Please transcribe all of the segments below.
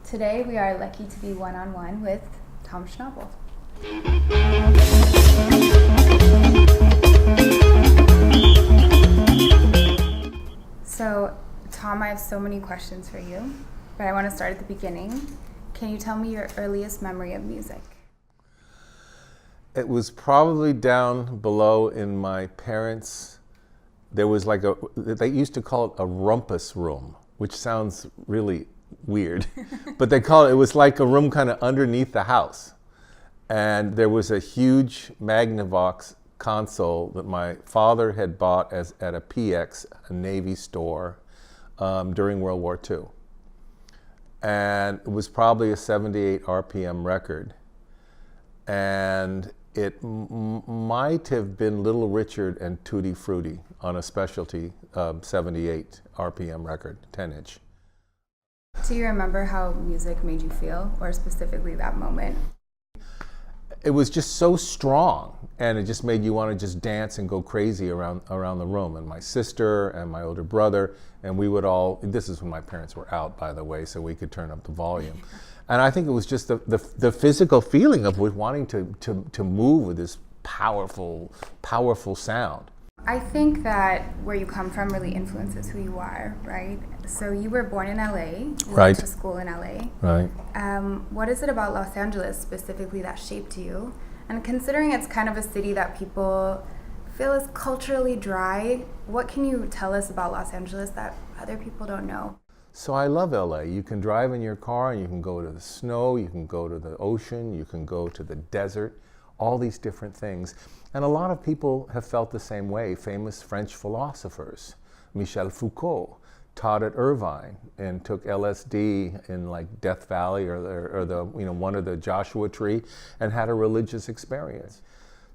Today we are lucky to be one-on-one with Tom Schnabel. So, Tom, I have so many questions for you, but I want to start at the beginning. Can you tell me your earliest memory of music? It was probably down below in my parents', there was like they used to call it a rumpus room, which sounds really weird, but it was like a room kind of underneath the house. And there was a huge Magnavox console that my father had bought at a PX, a Navy store, during World War II. And it was probably a 78 RPM record. And it might have been Little Richard and Tutti Frutti on a specialty 78 RPM record, 10-inch. Do you remember how music made you feel, or specifically that moment? It was just so strong, and it just made you want to just dance and go crazy around the room. And my sister and my older brother, and we would all, this is when my parents were out, by the way, so we could turn up the volume. And I think it was just the physical feeling of wanting to move with this powerful sound. I think that where you come from really influences who you are, right? So you were born in LA, you went to school in LA. Right. What is it about Los Angeles specifically that shaped you? And considering it's kind of a city that people feel is culturally dry, what can you tell us about Los Angeles that other people don't know? So I love LA. You can drive in your car and you can go to the snow, you can go to the ocean, you can go to the desert, all these different things. And a lot of people have felt the same way. Famous French philosophers, Michel Foucault, taught at Irvine and took LSD in like Death Valley or the one of the Joshua Tree and had a religious experience.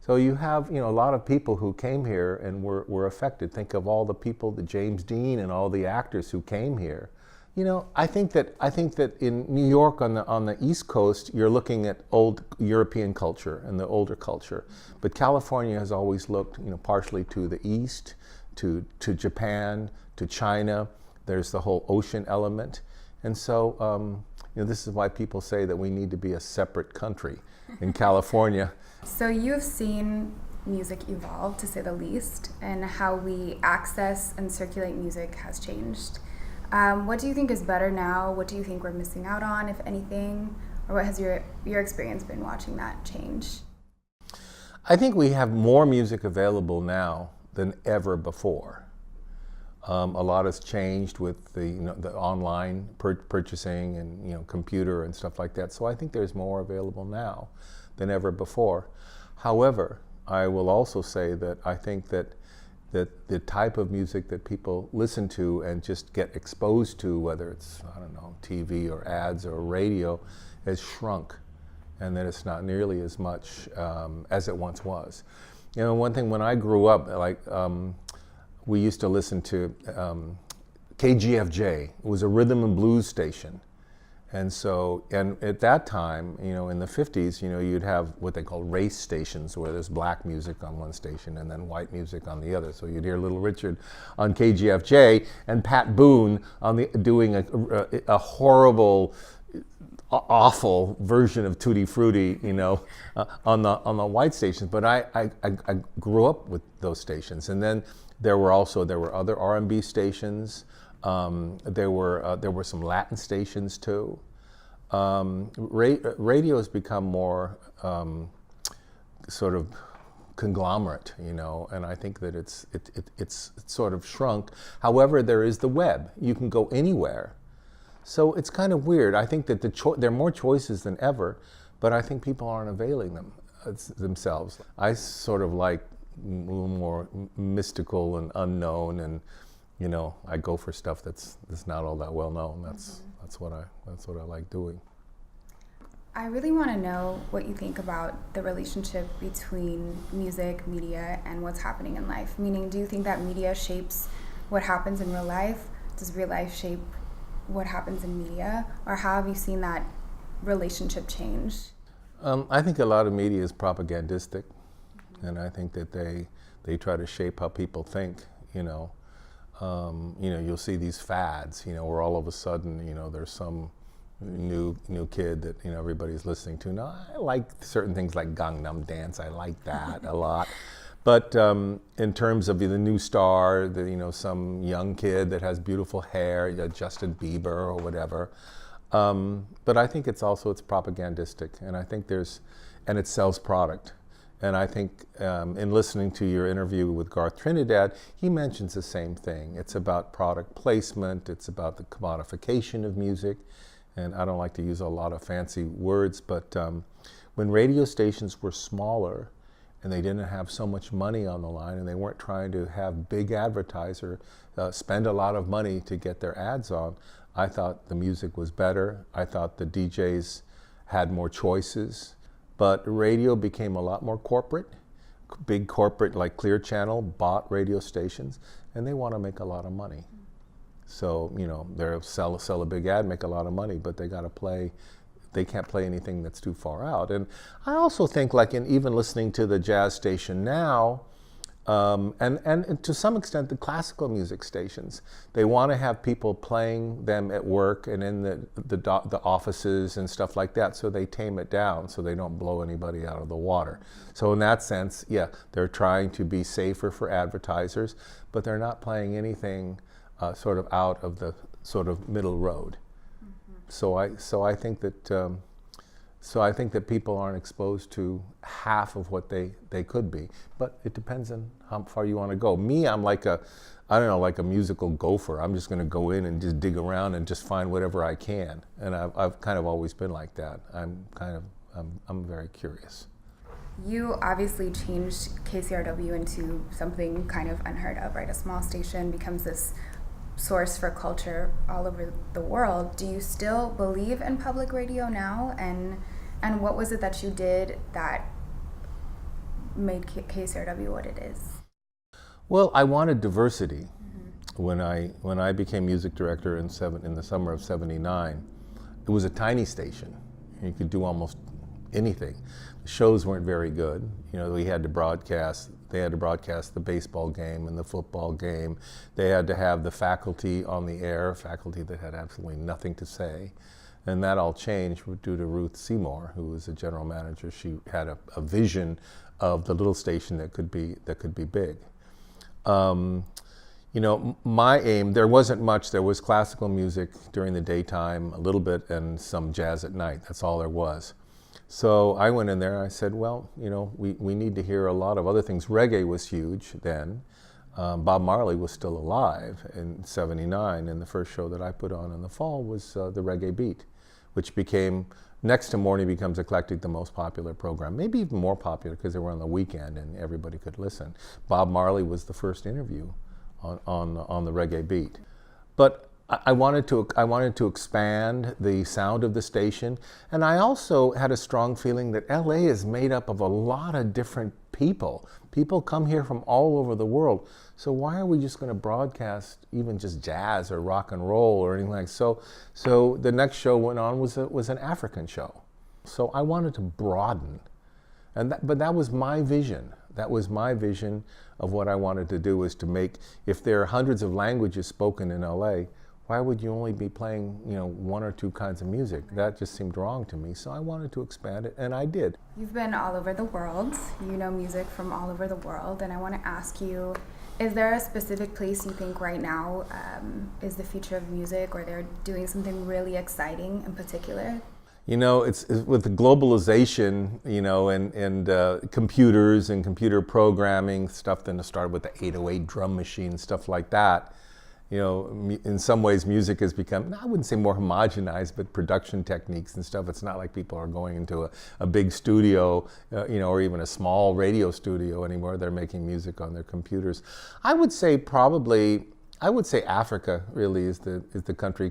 So you have a lot of people who came here and were affected. Think of all the people, the James Dean and all the actors who came here. I think that in New York on the East Coast, you're looking at old European culture and the older culture, but California has always looked, partially to the east, to Japan, to China. There's the whole ocean element, and so this is why people say that we need to be a separate country in California. So you've seen music evolve, to say the least, and how we access and circulate music has changed. What do you think is better now? What do you think we're missing out on, if anything? Or what has your experience been watching that change? I think we have more music available now than ever before. A lot has changed with the online purchasing and computer and stuff like that. So I think there's more available now than ever before. However, I will also say that I think that the type of music that people listen to and just get exposed to, whether it's, TV or ads or radio, has shrunk, and that it's not nearly as much as it once was. One thing, when I grew up, we used to listen to KGFJ. It was a rhythm and blues station. And so, at that time, in the 50s, you'd have what they call race stations, where there's black music on one station and then white music on the other. So you'd hear Little Richard on KGFJ and Pat Boone doing a horrible, awful version of Tutti Frutti, on the white stations. But I grew up with those stations, and then there were other R&B stations. There were some Latin stations too. Radio has become more sort of conglomerate, and I think that it's sort of shrunk. However, there is the web. You can go anywhere. So it's kind of weird. I think that there are more choices than ever, but I think people aren't availing themselves. I sort of like a little more mystical and unknown, and I go for stuff that's not all that well known. That's what I like doing. I really want to know what you think about the relationship between music, media, and what's happening in life. Meaning, do you think that media shapes what happens in real life? Does real life shape what happens in media? Or how have you seen that relationship change? I think a lot of media is propagandistic, and I think that they try to shape how people think. You'll see these fads, where all of a sudden, there's some new new kid that everybody's listening to. Now I like certain things like Gangnam Dance. I like that a lot. But in terms of the new star, some young kid that has beautiful hair, Justin Bieber or whatever. But I think it's propagandistic, and I think and it sells product. And I think in listening to your interview with Garth Trinidad, he mentions the same thing. It's about product placement, it's about the commodification of music, and I don't like to use a lot of fancy words, but when radio stations were smaller and they didn't have so much money on the line and they weren't trying to have big advertiser spend a lot of money to get their ads on, I thought the music was better. I thought the DJs had more choices. But radio became a lot more corporate. Big corporate like Clear Channel bought radio stations, and they want to make a lot of money. So, they'll sell a big ad, make a lot of money, but they can't play anything that's too far out. And I also think, like in even listening to the jazz station now, and to some extent the classical music stations, they want to have people playing them at work and in the offices and stuff like that, so they tame it down so they don't blow anybody out of the water. So in that sense, yeah, they're trying to be safer for advertisers, but they're not playing anything sort of out of the sort of middle road. Mm-hmm. So I think that people aren't exposed to half of what they could be, but it depends on how far you want to go. Me, I'm like a musical gopher. I'm just going to go in and just dig around and just find whatever I can. And I've kind of always been like that. I'm very curious. You obviously changed KCRW into something kind of unheard of, right? A small station becomes this source for culture all over the world. Do you still believe in public radio now? And what was it that you did that made KCRW what it is? Well, I wanted diversity. Mm-hmm. When I became music director in the summer of '79, it was a tiny station. You could do almost anything. The shows weren't very good. They had to broadcast the baseball game and the football game. They had to have the faculty on the air, faculty that had absolutely nothing to say. And that all changed due to Ruth Seymour, who was a general manager. She had a vision of the little station that could be big. My aim, there wasn't much. There was classical music during the daytime, a little bit, and some jazz at night. That's all there was. So I went in there and I said, well, we need to hear a lot of other things. Reggae was huge then. Bob Marley was still alive in '79, and the first show that I put on in the fall was the Reggae Beat, which became, next to Morning Becomes Eclectic, the most popular program. Maybe even more popular because they were on the weekend and everybody could listen. Bob Marley was the first interview on the Reggae Beat. But I wanted to expand the sound of the station, and I also had a strong feeling that LA is made up of a lot of different people. People come here from all over the world, so why are we just going to broadcast even just jazz or rock and roll or anything like that? So the next show went on was an African show. So I wanted to broaden, but that was my vision. That was my vision of what I wanted to do, was to make, if there are hundreds of languages spoken in LA, why would you only be playing, one or two kinds of music? That just seemed wrong to me. So I wanted to expand it, and I did. You've been all over the world. You know music from all over the world, and I want to ask you, is there a specific place you think right now is the future of music, or they're doing something really exciting in particular? It's with the globalization, and computers and computer programming stuff. Then it started with the 808 drum machine, stuff like that. In some ways music has become, I wouldn't say more homogenized, but production techniques and stuff. It's not like people are going into a big studio, or even a small radio studio anymore. They're making music on their computers. I would say Africa really is the country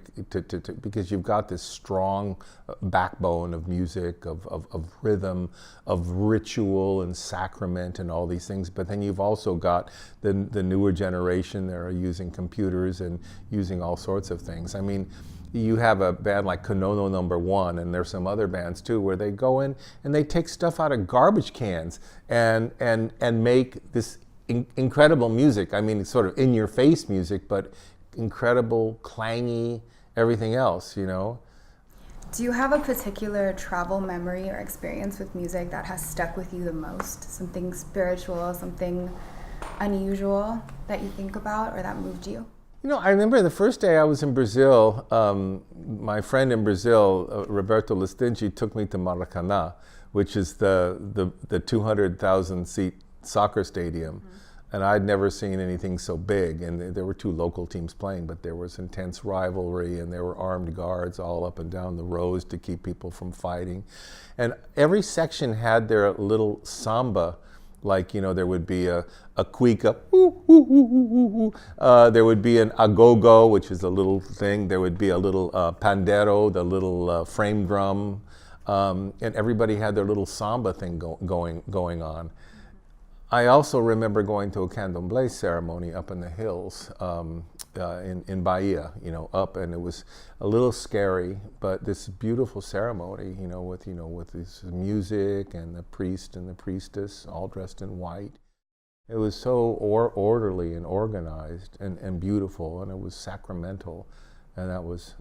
because you've got this strong backbone of music, of rhythm, of ritual and sacrament and all these things. But then you've also got the newer generation that are using computers and using all sorts of things. I mean, you have a band like Konono No. 1, and there's some other bands too, where they go in and they take stuff out of garbage cans and make this incredible music. I mean, it's sort of in-your-face music, but incredible, clangy, everything else, Do you have a particular travel memory or experience with music that has stuck with you the most? Something spiritual, something unusual that you think about or that moved you? You know, I remember the first day I was in Brazil, my friend in Brazil, Roberto Listingi, took me to Maracanã, which is the 200,000 seat soccer stadium. Mm-hmm. And I'd never seen anything so big. And there were two local teams playing, but there was intense rivalry, and there were armed guards all up and down the rows to keep people from fighting. And every section had their little samba. Like, you know, there would be a cuica, there would be an agogo, which is a little thing. There would be a little pandero, the little frame drum. And everybody had their little samba thing going on. I also remember going to a candomblé ceremony up in the hills in Bahia, you know, up, and it was a little scary, but this beautiful ceremony, with this music and the priest and the priestess all dressed in white. It was so orderly and organized and beautiful, and it was sacramental. And that was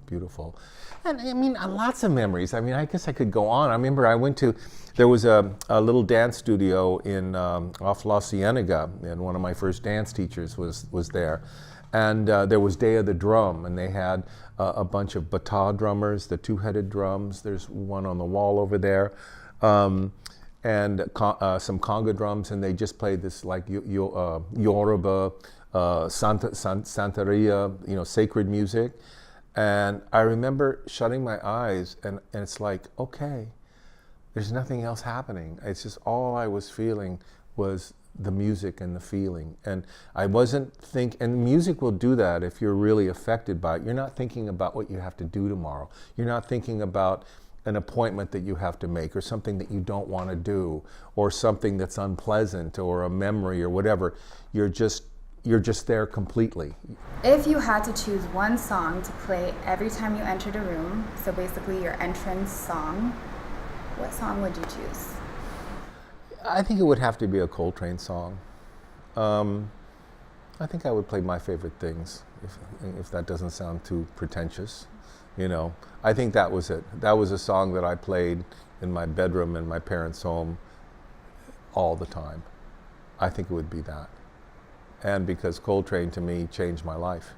beautiful. And I mean, lots of memories. I mean, I guess I could go on. I remember there was a little dance studio in off La Cienega, and one of my first dance teachers was there. And there was Day of the Drum, and they had a bunch of bata drummers, the two-headed drums. There's one on the wall over there. And some conga drums, and they just played this like Yoruba, Santeria, sacred music. And I remember shutting my eyes, and it's like, okay, there's nothing else happening. It's just all I was feeling was the music and the feeling. And I wasn't and music will do that if you're really affected by it. You're not thinking about what you have to do tomorrow. You're not thinking about an appointment that you have to make, or something that you don't want to do, or something that's unpleasant, or a memory, or whatever. You're just there completely. If you had to choose one song to play every time you entered a room, so basically your entrance song, what song would you choose? I think it would have to be a Coltrane song. I think I would play My Favorite Things, if that doesn't sound too pretentious. I think that was it. That was a song that I played in my bedroom in my parents' home all the time. I think it would be that. And because Coltrane, to me, changed my life.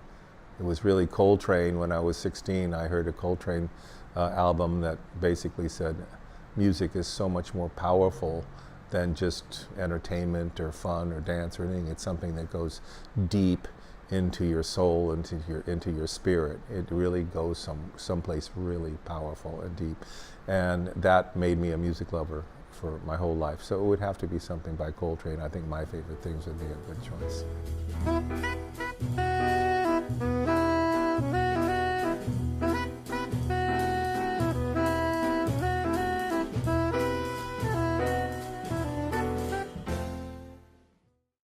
It was really Coltrane. When I was 16, I heard a Coltrane album that basically said, music is so much more powerful than just entertainment or fun or dance or anything. It's something that goes deep into your soul, into your spirit. It really goes someplace really powerful and deep. And that made me a music lover for my whole life. So it would have to be something by Coltrane. I think My Favorite Things would be a good choice.